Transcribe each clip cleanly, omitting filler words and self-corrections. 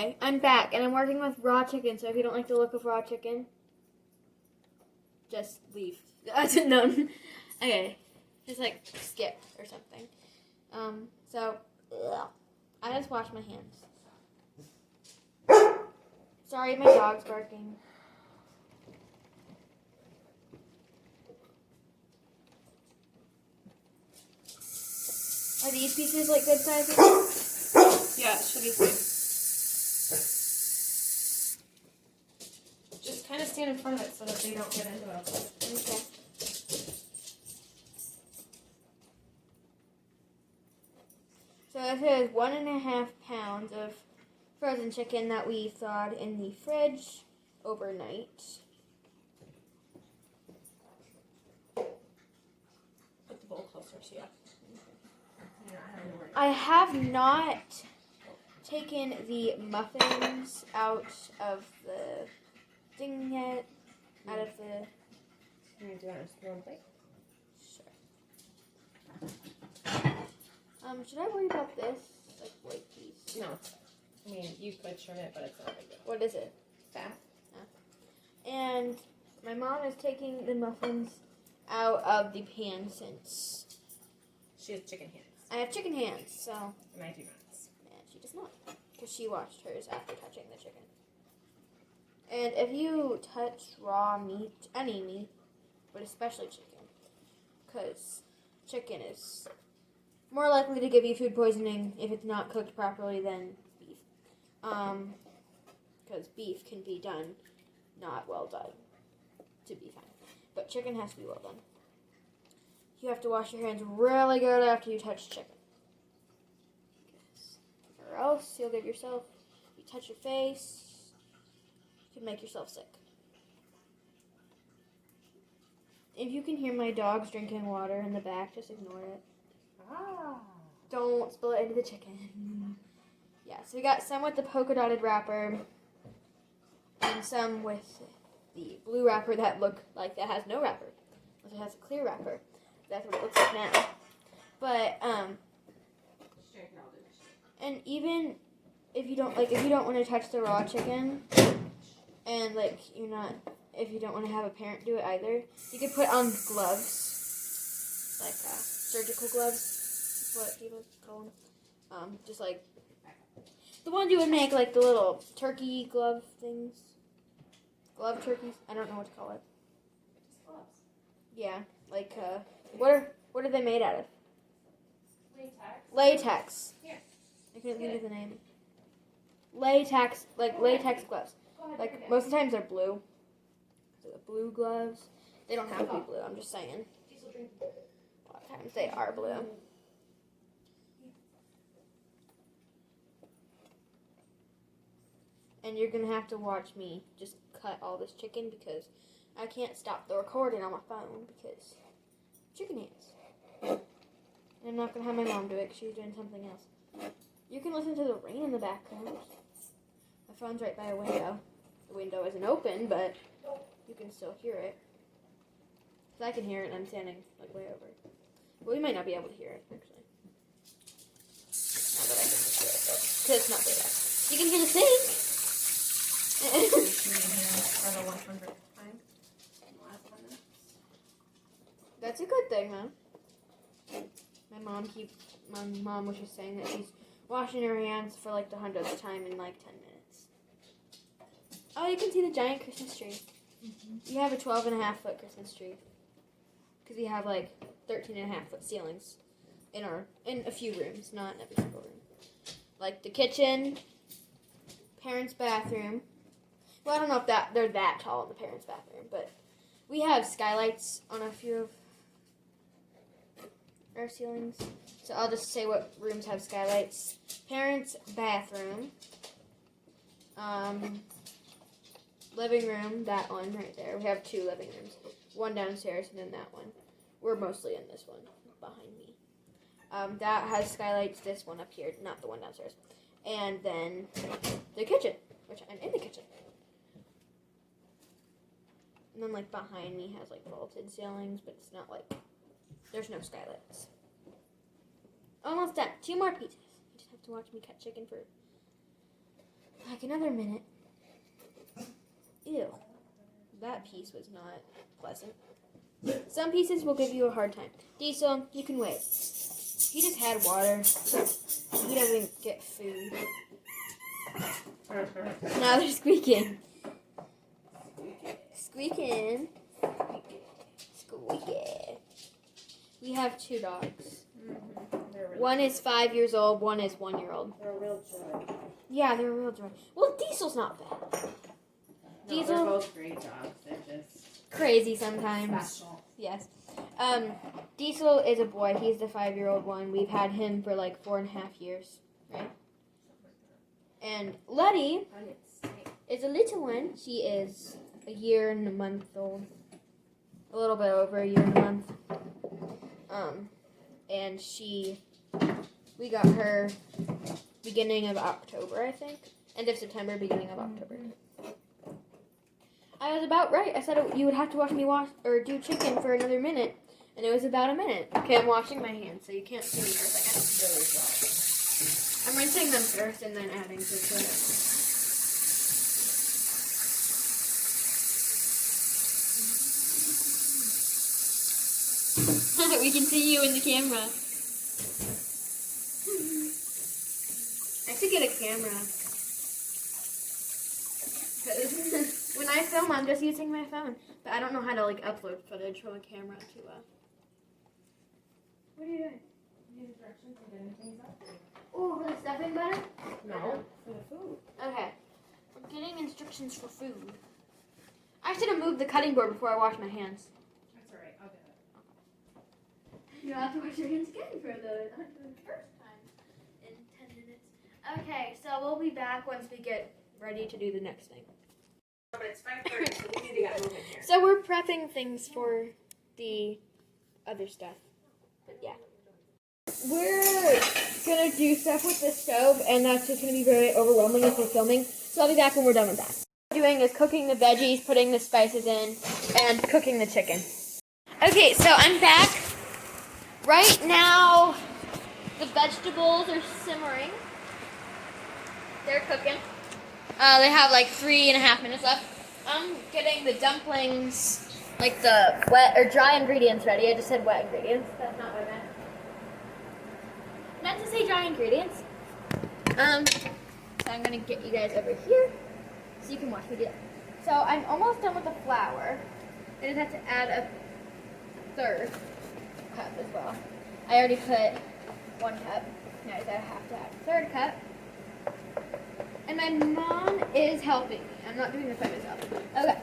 Okay, I'm back, and I'm working with raw chicken, so if you don't like the look of raw chicken, just leave. No. Okay. Just, like, skip or something. So, I just washed my hands. Sorry, my dog's barking. Are these pieces, like, good sizes? Yeah, it should be fine. Just kind of stand in front of it so that they don't get into it. Okay. So this is 1.5 pounds of frozen chicken that we thawed in the fridge overnight. Put the bowl closer to you. I have not taken the muffins out of the thing yet. Out of the... You're going to do that on a spoon plate? Sure. Should I worry about this? Like white piece? No. I mean, you could trim it, but it's not a big deal. What is it? Fat. And my mom is taking the muffins out of the pan since She has chicken hands. I have chicken hands, so... And I do not. And she does not, because she washed hers after touching the chicken. And if you touch raw meat, any meat, but especially chicken, because chicken is more likely to give you food poisoning if it's not cooked properly than beef. Because beef can be done not well done to be fine. But chicken has to be well done. You have to wash your hands really good after you touch chicken. Or else you'll give yourself, you touch your face, you can make yourself sick. If you can hear my dogs drinking water in the back, just ignore it. Ah. Don't spill it into the chicken. Yeah, so we got some with the polka dotted wrapper and some with the blue wrapper that look like that has no wrapper. It has a clear wrapper. That's what it looks like now. But and even if you don't want to touch the raw chicken, and like if you don't want to have a parent do it either, you could put on gloves, like surgical gloves, is what people call them. Just like the ones you would make, like the little turkey glove things, glove turkeys. I don't know what to call it. Just gloves. Yeah, like what are they made out of? Latex. Latex. Here. I couldn't think of the name. Latex, like latex gloves. Like most of the times they're blue. So the blue gloves. They don't have to be blue. I'm just saying. A lot of times they are blue. And you're gonna have to watch me just cut all this chicken because I can't stop the recording on my phone because chicken hands. And I'm not gonna have my mom do it because she's doing something else. You can listen to the rain in the background. My phone's right by a window. The window isn't open, but you can still hear it. Because I can hear it and I'm standing like way over. Well, you might not be able to hear it, actually. Not that I can just hear it, because it's not very loud. You can hear the sink! For the 100th time. In the last 10 minutes. That's a good thing, man. My mom was just saying that she's washing her hands for like the 100th time in like 10 minutes. Oh, you can see the giant Christmas tree. Mm-hmm. We have a 12.5-foot Christmas tree. Because we have like 13.5-foot ceilings in a few rooms, not in every single room. Like the kitchen, parents' bathroom. Well, I don't know if they're that tall in the parents' bathroom, but we have skylights on a few of our ceilings. So I'll just say what rooms have skylights. Parents' bathroom. Living room, that one right there. We have 2 living rooms. One downstairs and then that one. We're mostly in this one behind me. That has skylights, this one up here, not the one downstairs. And then the kitchen, which I'm in the kitchen. And then like behind me has like vaulted ceilings, but it's not like, there's no skylights. Almost done. 2 more pieces. You just have to watch me cut chicken for like another minute. Ew. That piece was not pleasant. Some pieces will give you a hard time. Diesel, you can wait. He just had water. He doesn't get food. Now they're squeaking. Squeaking. Squeaky. We have 2 dogs. One is 5 years old, one is 1 year old. They're a real joy. Yeah, they're a real joy. Well, Diesel's not bad. No, Diesel- they're both great dogs. They're just Crazy sometimes. special. Yes. Diesel is a boy. He's the 5-year-old one. We've had him for like 4.5 years, right? And Letty is a little one. She is a year and a month old. A little bit over a year and a month. And we got her beginning of October, I think. End of September, beginning of October. I was about right. I said you would have to watch me do chicken for another minute, and it was about a minute. Okay, I'm washing my hands, so you can't see me for a second. I'm rinsing them first and then adding to it. We can see you in the camera. I should get a camera. When I film, I'm just using my phone. But I don't know how to like upload footage from a camera to What are you doing? Need directions for getting things up? Oh, for the stuffing butter? No, for the food. Okay. We're getting instructions for food. I should have moved the cutting board before I washed my hands. That's alright, I'll do it. You don't have to wash your hands again for the first time in 10 minutes. Okay, so we'll be back once we get ready to do the next thing. But it's 5:30, so we need to get moving here. So we're prepping things for the other stuff. But yeah. We're gonna do stuff with the stove, and that's just gonna be very overwhelming if we're filming. So I'll be back when we're done with that. What we're doing is cooking the veggies, putting the spices in, and cooking the chicken. Okay, so I'm back. Right now, the vegetables are simmering. They're cooking. They have like 3.5 minutes left. I'm getting the dumplings, like the wet or dry ingredients ready. I just said wet ingredients. That's not what I meant. Meant to say dry ingredients. So I'm gonna get you guys over here so you can watch me do that. So I'm almost done with the flour. I just have to add a 1/3 cup as well. I already put 1 cup. Now I have to add a 1/3 cup. And my mom is helping me. I'm not doing this by myself. Okay.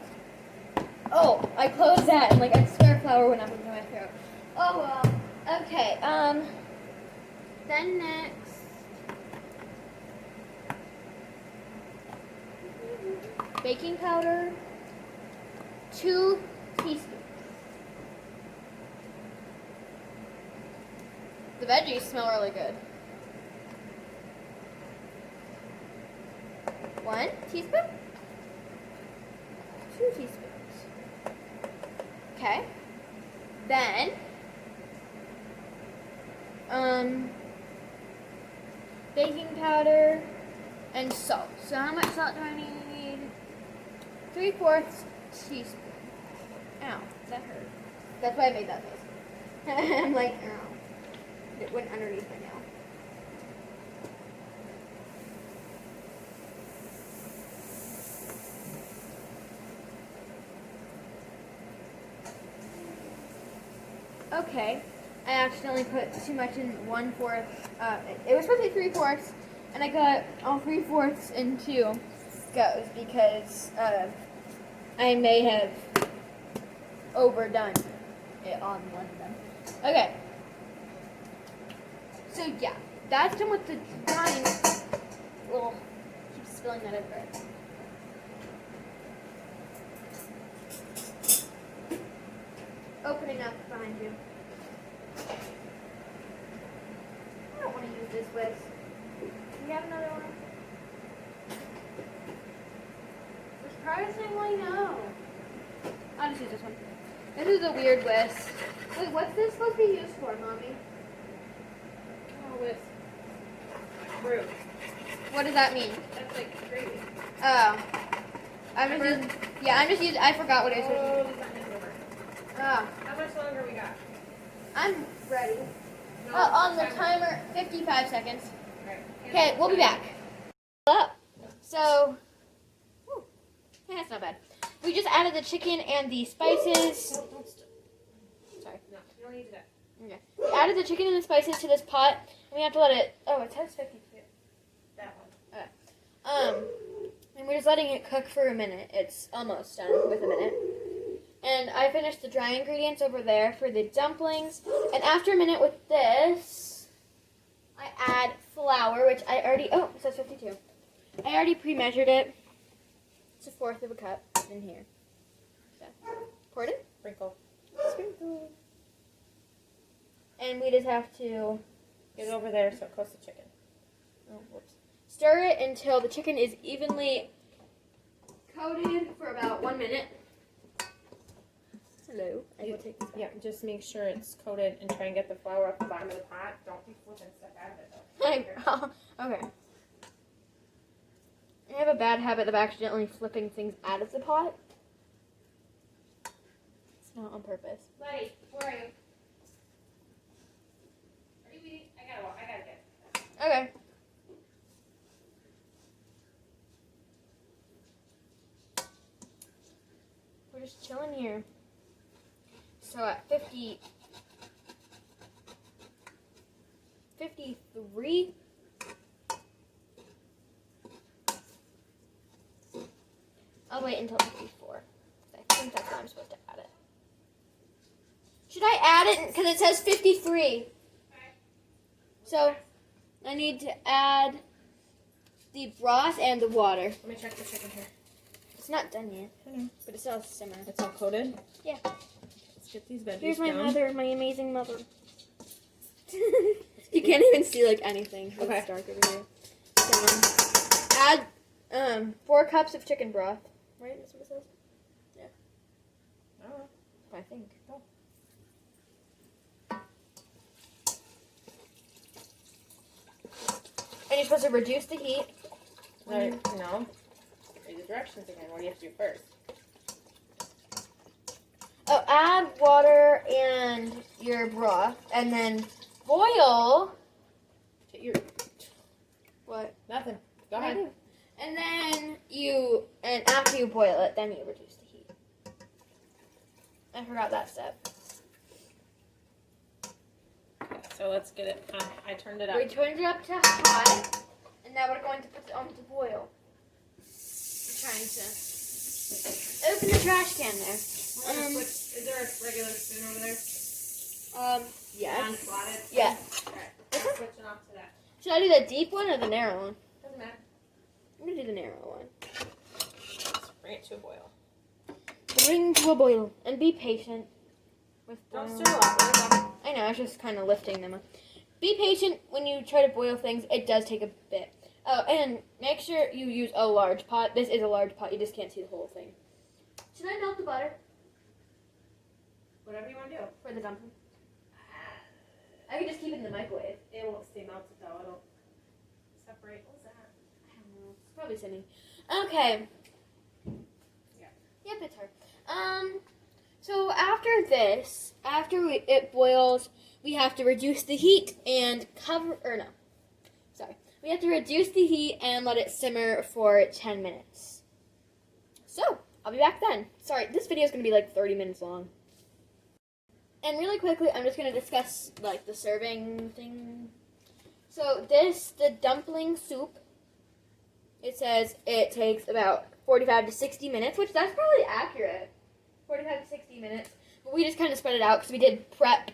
Oh, I closed that and like I swear flour went up into my throat. Oh well. Okay. Then next. Baking powder. 2 teaspoons. The veggies smell really good. 1 teaspoon. 2 teaspoons. Okay. Then, baking powder and salt. So how much salt do I need? 3/4 teaspoon. Ow, that hurt. That's why I made that noise. I'm like, ow. It went underneath my nail. Okay, I accidentally put too much in 1/4. It was supposed to be 3/4, and I got all 3/4 in 2 goes because I may have overdone it on one of them. Okay, so yeah, that's done with the drying. Well, keep spilling that over. Opening up behind you. I don't want to use this whisk. Do you have another one? Surprisingly, no. I'll just use this one. This is a weird whisk. Wait, what's this supposed to be used for, Mommy? Oh, with fruit. What does that mean? That's like gravy. Oh. I'm just using, I forgot what it was. Oh, these aren't gonna work. Oh. How much longer we got? I'm ready. No, On the timer. timer, 55 seconds. Right. Okay, we'll be back. Up. So, whew, yeah, that's not bad. We just added the chicken and the spices. Don't Sorry. No, you don't need that. Okay. We added the chicken and the spices to this pot, and we have to let it. Oh, it says 52. That one. And we're just letting it cook for a minute. It's almost done with a minute. And I finished the dry ingredients over there for the dumplings. And after a minute with this, I add flour, which I already. Oh, it says 52. I already pre-measured it. It's 1/4 of a cup in here. So, pour it in. Sprinkle. Sprinkle. And we just have to Get it over there so it coats the chicken. stir it until the chicken is evenly coated for about 1 minute. Hello. I will take this back. Yeah, just make sure it's coated and try and get the flour off the bottom of the pot. Don't be flipping stuff out of it though. Okay. I have a bad habit of accidentally flipping things out of the pot. It's not on purpose. Buddy, where are you? Are you eating? I gotta get it. Okay. We're just chilling here. So at 53. I'll wait until 54. I think that's when I'm supposed to add it. Should I add it? Because it says 53. So I need to add the broth and the water. Let me check the chicken here. It's not done yet, I know. but it's all simmer. It's all coated? Yeah. Let's get these veggies Here's my down. mother, my amazing mother. You can't even see like anything. Okay. It's dark over here. So, add 4 cups of chicken broth. Right? That's what it says. Oh, I think. And you're supposed to reduce the heat. right. No. Read the directions again. What do you have to do first? Oh, add water and your broth, and then boil. Get your What? nothing. Go ahead. And then and after you boil it, then you reduce the heat. I forgot that step. Okay, so let's get it. I turned it up. We turned it up to hot, and now we're going to put it on to boil. I'm trying to open the trash can there. Is there a regular spoon over there? Yeah. Non-slotted? Yeah. Alright, we're switching off to that. Should I do the deep one or the narrow one? Doesn't matter. I'm gonna do the narrow one. Let's bring it to a boil. Bring to a boil and be patient with Don't boiling. stir a lot. Let it go. I know, I was just kind of lifting them up. Be patient when you try to boil things. It does take a bit. Oh, and make sure you use a large pot. This is a large pot. You just can't see the whole thing. Should I melt the butter Whatever you want to do. for the dumpling? I can just keep it in the microwave. It won't stay melted though. It'll separate. What's that? I don't know. It's probably sitting. Okay. Yeah. Yep, it's her. So after this, it boils, we have to reduce the heat and we have to reduce the heat and let it simmer for 10 minutes. So, I'll be back then. Sorry, this video is going to be like 30 minutes long. And really quickly, I'm just going to discuss like the serving thing. So the dumpling soup, it says it takes about 45 to 60 minutes, which that's probably accurate. 45 to 60 minutes. But we just kind of spread it out because we did prep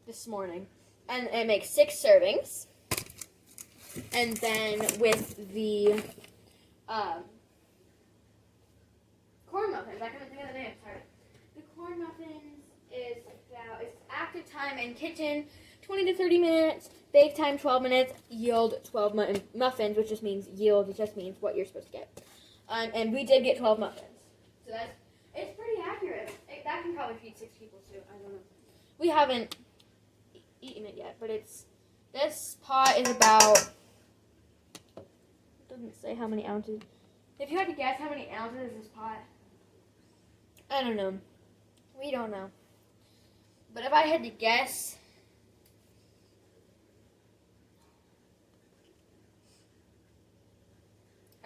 this morning. And it makes 6 servings. And then with the corn muffins, I couldn't think of the name, sorry. The corn muffins is about, it's active time in kitchen, 20 to 30 minutes, bake time 12 minutes, yield 12 muffins, which just means yield, it just means what you're supposed to get. And we did get 12 muffins. So it's pretty accurate. That can probably feed 6 people too, I don't know. We haven't eaten it yet, but this pot is about, it doesn't say how many ounces. If you had to guess how many ounces is this pot? I don't know. We don't know. But if I had to guess,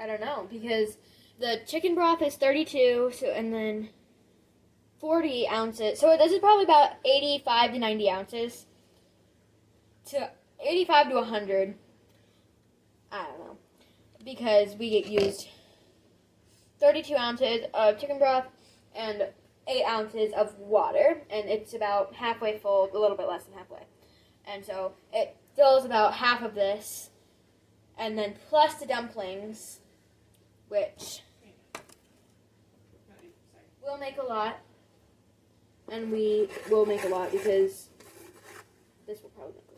I don't know, because the chicken broth is 32, so and then 40 ounces. So this is probably about 85 to 90 ounces. To 85 to 100. I don't know. Because we get used 32 ounces of chicken broth and 8 ounces of water, and it's about halfway full, a little bit less than halfway. And so it fills about half of this, and then plus the dumplings, which will make a lot, and we will make a lot because this will probably make a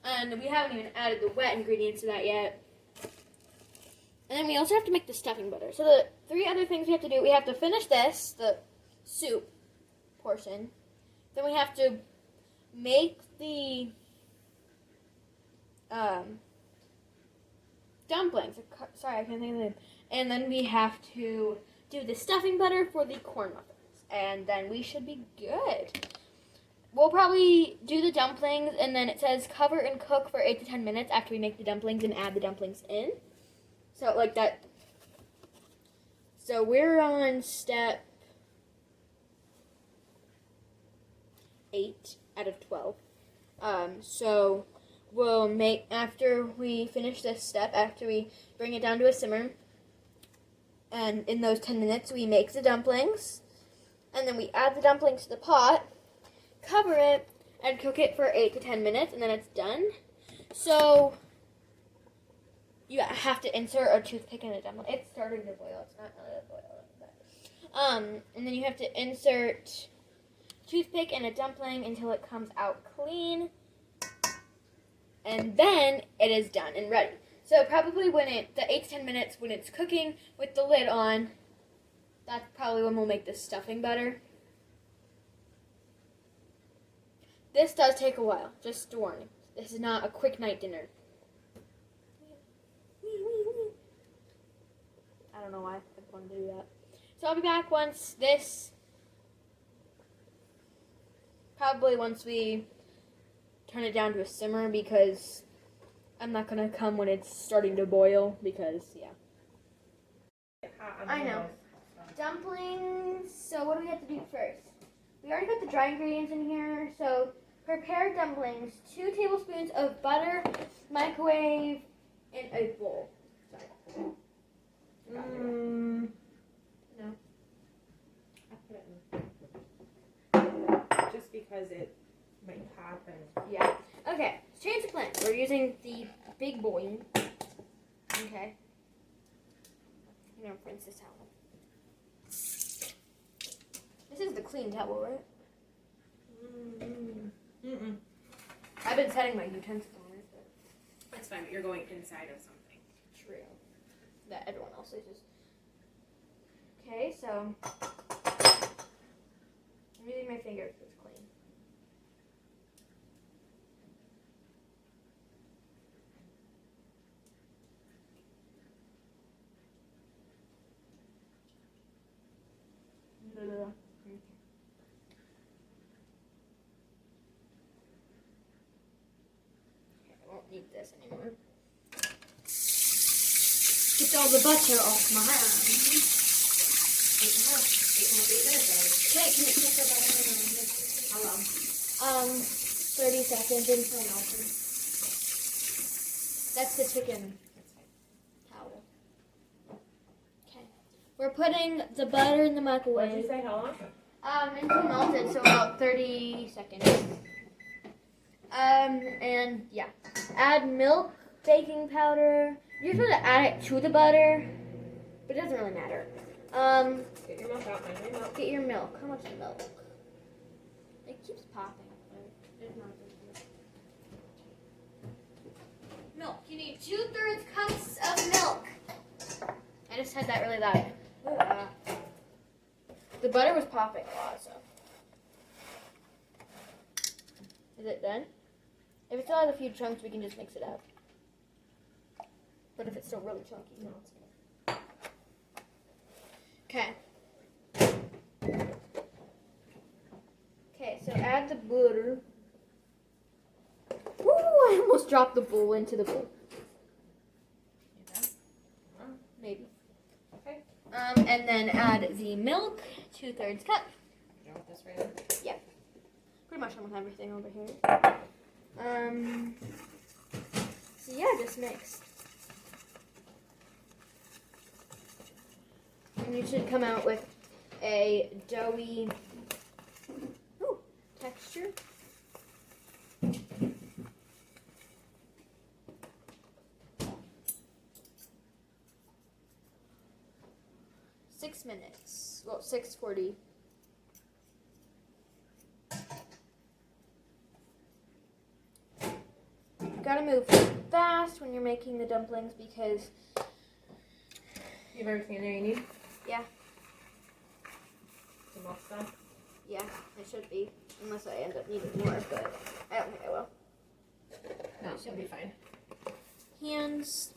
lot. And we haven't even added the wet ingredients to that yet. And then we also have to make the stuffing butter. So the 3 other things we have to do, we have to finish this, the soup portion. Then we have to make the dumplings. Sorry, I can't think of the name. And then we have to do the stuffing butter for the corn muffins. And then we should be good. We'll probably do the dumplings, and then it says cover and cook for 8 to 10 minutes after we make the dumplings and add the dumplings in. So, like that. So, we're on step 8 out of 12. So, we'll make, after we finish this step, after we bring it down to a simmer, and in those 10 minutes, we make the dumplings, and then we add the dumplings to the pot, cover it, and cook it for 8 to 10 minutes, and then it's done. So, you have to insert a toothpick in a dumpling. It's starting to boil. It's not really boiling. And then you have to insert toothpick in a dumpling until it comes out clean. And then it is done and ready. So probably when the 8 to 10 minutes when it's cooking with the lid on, that's probably when we'll make the stuffing butter. This does take a while, just a warning. This is not a quick night dinner. I don't know why I wanted to do that. So I'll be back once we turn it down to a simmer, because I'm not going to come when it's starting to boil, because, yeah. I know. Dumplings, so what do we have to do first? We already got the dry ingredients in here, so prepare dumplings. 2 tablespoons of butter, microwave, in a bowl. Sorry. No. I put it in. Just because it might pop and... Yeah. Okay, let's change the plan. We're using the big boy. Okay. I'm going to rinse this towel. This is the clean towel, right? I've been setting my utensils on it, but... That's fine, but you're going inside of something. True. That everyone else uses. Okay, so... I'm using my finger because it's clean. I won't need this anymore. Get all the butter off my hands. 8 minutes. Okay, can you put the butter in? How long? 30 seconds until melting. That's the chicken towel. Okay. We're putting the butter in the microwave. What did you say? How long? Until melted, so about 30 seconds. And yeah. Add milk, baking powder. You're supposed to add it to the butter, but it doesn't really matter. Get your milk out, man. Your milk. Get your milk. How much milk? It keeps popping. Milk. You need 2/3 cups of milk. I just said that really loud. The butter was popping a lot, so. Is it done? If it still has a few chunks, we can just mix it up. But if it's still really chunky, no, it's good. just drop the bowl into the bowl. You done? Maybe. Okay. And then add the milk, 2/3 cup. You want this right now? Pretty much almost everything over here. So yeah, just mix. And you should come out with a doughy texture. Minutes. Well, 6:40. You gotta move fast when you're making the dumplings because You have everything in there you need? Yeah. The milk's done? Yeah, it should be. Unless I end up needing more, but I don't think I will. No, it should be fine. Hands.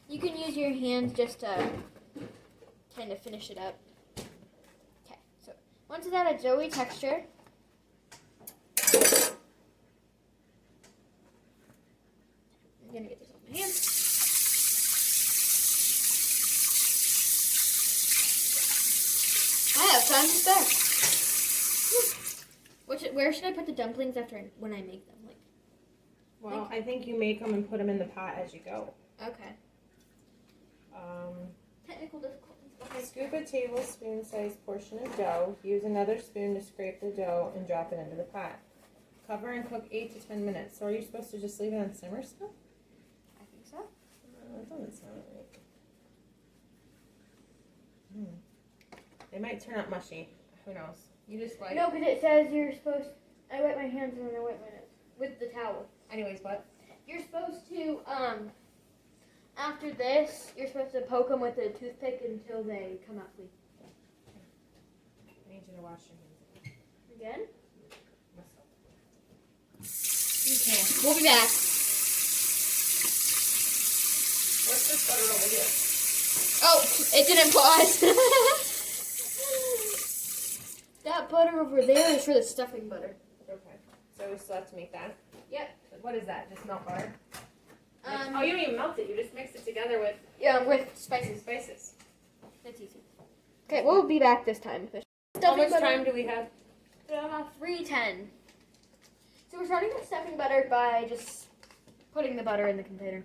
You can use your hands just to kind of finish it up. Okay, so once it's at a doughy texture, I'm gonna get this on my hands. I have time to spare. Where should I put the dumplings when I make them? Like, Well, I think you make them and put them in the pot as you go. okay. Technical difficulties. Okay. Scoop a tablespoon-sized portion of dough. Use another spoon to scrape the dough and drop it into the pot. Cover and cook 8 to 10 minutes. So are you supposed to just leave it on simmer still? I think so. That doesn't sound right. It might turn out mushy. Who knows? You just like... No, because it says you're supposed. I wet my hands and then I wet my nose with the towel. Anyways, what? You're supposed to after this, you're supposed to poke them with a toothpick until they come out clean. I need you to wash your hands Again? Okay. We'll be back. What's this butter over here? Oh, it didn't pause. That butter over there is for the stuffing butter. Okay. So we still have to make that? Yep. What is that? Just melt butter? Oh, you don't even melt it. You just mix it together with spices. spices. That's easy. Okay, we'll be back this time. How much time do we have? 3:10. So we're starting with stuffing butter by just putting the butter in the container.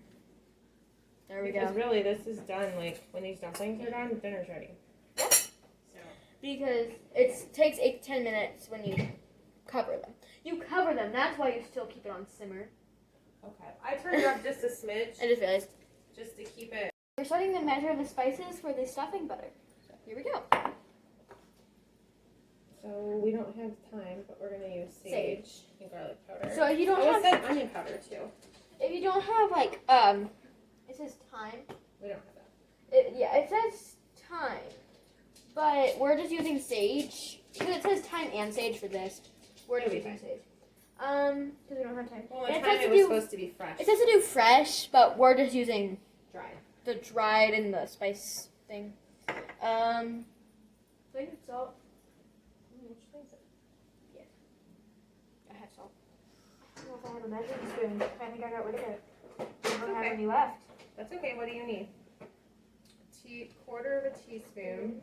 There we Because go. really, this is done, like, when these dumplings are done, dinner's ready. Yeah. So. Because it takes 8 to 10 minutes when you cover them. You cover them, that's why you still keep it on simmer. Okay. I turned it up just a smidge, I just realized. just to keep it. We're starting to measure the spices for the stuffing butter. So here we go. So we don't have time, but we're going to use sage and garlic powder. So if you don't it have, said onion powder, too. if you don't have like, it says thyme. We don't have that. It says thyme, but we're just using sage because it says thyme and sage for this. We're just It'll be using sage. Because we don't have time. Well, And the time it was supposed to be fresh. It says to do fresh, but we're just using Dried. the dried and the spice thing. I think it's salt. Which one is it? I have salt. I don't know if I have a measuring spoon. I think I got rid of it. I don't have Okay. any left. That's okay. What do you need? Quarter of a teaspoon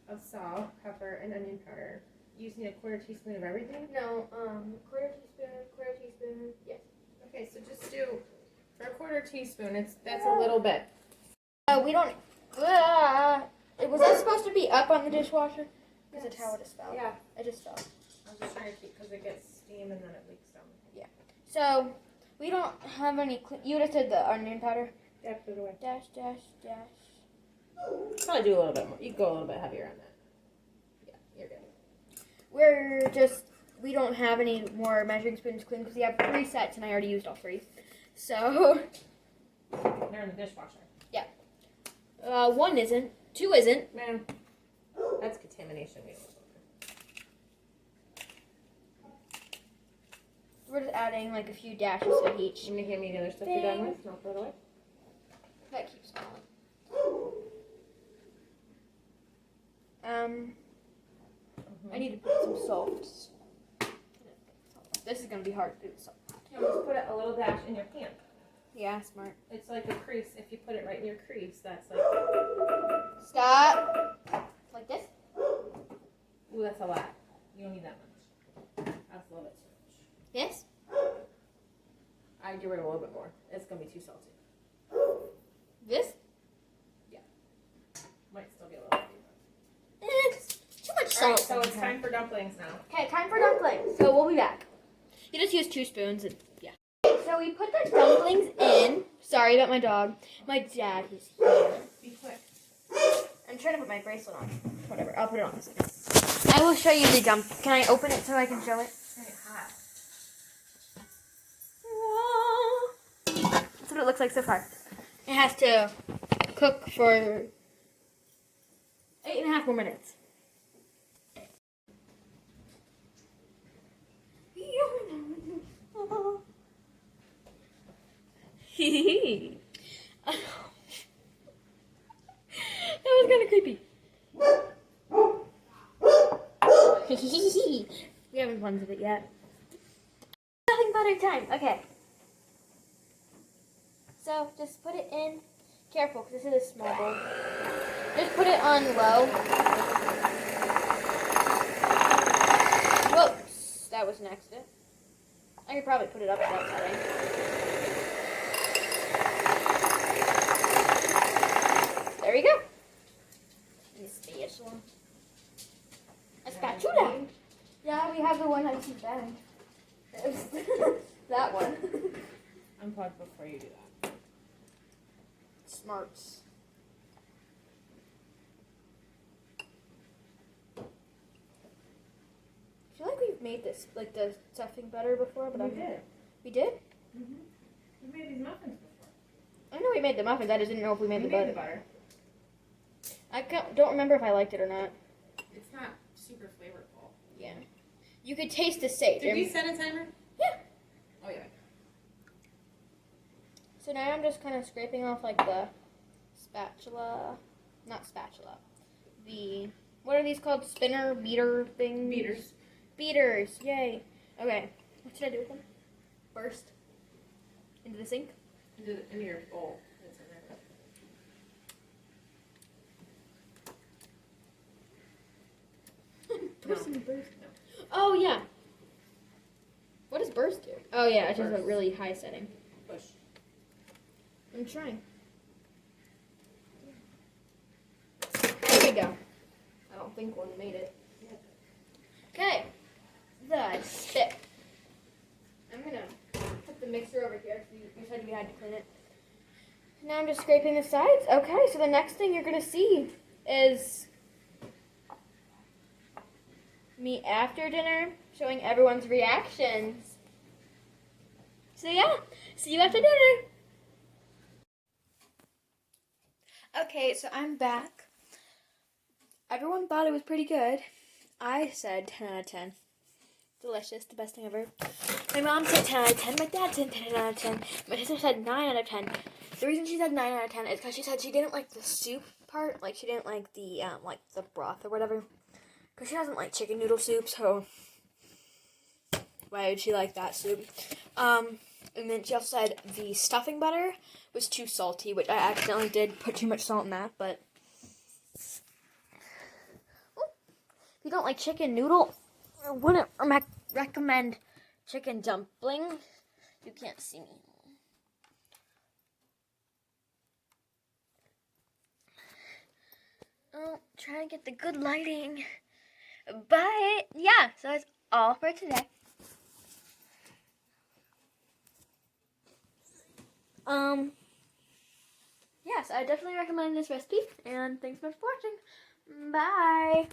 of salt, pepper, and onion powder. You just need a quarter teaspoon of everything? No, quarter teaspoon, yes. Okay, so just do for a quarter teaspoon. That's a little bit. We don't. Was that supposed to be up on the dishwasher? Because the towel just fell. Yeah. It just fell. I was just trying to keep because it gets steam and then it leaks down. So we don't have any. You just did the onion powder. Yeah, put it away. Dash. Probably do a little bit more. You go a little bit heavier on that. Yeah, you're good. We don't have any more measuring spoons clean because we have 3 sets and I already used all 3. So. They're in the dishwasher. 1 isn't. 2 isn't. Man, that's contamination. We're just adding like a few dashes of each. You gonna hand me the other stuff you're done with? And I'll throw it away. That keeps falling. I need to put some salt. This is gonna be hard to do with salt. No, just put a little dash in your pan. Yeah, smart. It's like a crease. If you put it right in your crease, that's like. Stop. Like this? Ooh, that's a lot. You don't need that much. That's a little bit too much. This? I'd get rid of a little bit more. It's gonna be too salty. This? Might still be a little bit. It's too much Alright, salt. so it's time for dumplings now. Okay, time for dumplings. So we'll be back. You just use 2 spoons and yeah. So we put the dumplings in. Sorry about my dog. My dad, he's here. Be quick. I'm trying to put my bracelet on. Whatever, I'll put it on. I will show you the Can I open it so I can show it? It's gonna get hot. That's what it looks like so far. It has to cook for 8.5 more minutes. That was kind of creepy. We haven't fun with it yet. Nothing butter time. Okay. So just put it in. Careful, because this is a small bowl. Just put it on low. Whoops, that was an accident. I could probably put it up to that setting. There we go. And a spatula. A spatula. Yeah, we have the one I keep bang. That one. Unplug before you do that. Smarts. I feel like we've made this, like the stuffing better before, but We did. We did? Mm-hmm. We made these muffins before. I know we made the muffins. I just didn't know if we made We the made butter. the butter. Don't remember if I liked it or not. It's not super flavorful. Yeah. You could taste the sage. Did we set a timer? Yeah. Oh yeah. So now I'm just kind of scraping off like the spatula. Not spatula. What are these called? Spinner, beater things? Beaters. Beaters. Yay. Okay. What should I do with them? Burst into the sink? Into your bowl. That's in there. Burst No. and burst. No. Oh, yeah. What does burst do? Oh, yeah. It's just a Burst. really high setting. Push. I'm trying. There we go. I don't think one made it. Okay. The stick. I'm going to put the mixer over here. So you said you had to clean it. Now I'm just scraping the sides. Okay, so the next thing you're going to see is me after dinner showing everyone's reactions. So yeah, see you after dinner. Okay, so I'm back. Everyone thought it was pretty good. I said 10 out of 10. Delicious, the best thing ever. My mom said 10 out of 10. My dad said 10 out of 10. My sister said 9 out of 10. The reason she said 9 out of 10 is because she said she didn't like the soup part. Like, she didn't like the broth or whatever. Because she doesn't like chicken noodle soup, so why would she like that soup? And then she also said the stuffing butter was too salty, which I accidentally did put too much salt in that, but if you don't like chicken noodle, I wouldn't recommend chicken dumpling. You can't see me. Oh, trying to get the good lighting. But yeah, so that's all for today. Yes, I definitely recommend this recipe, and thanks so much for watching. Bye.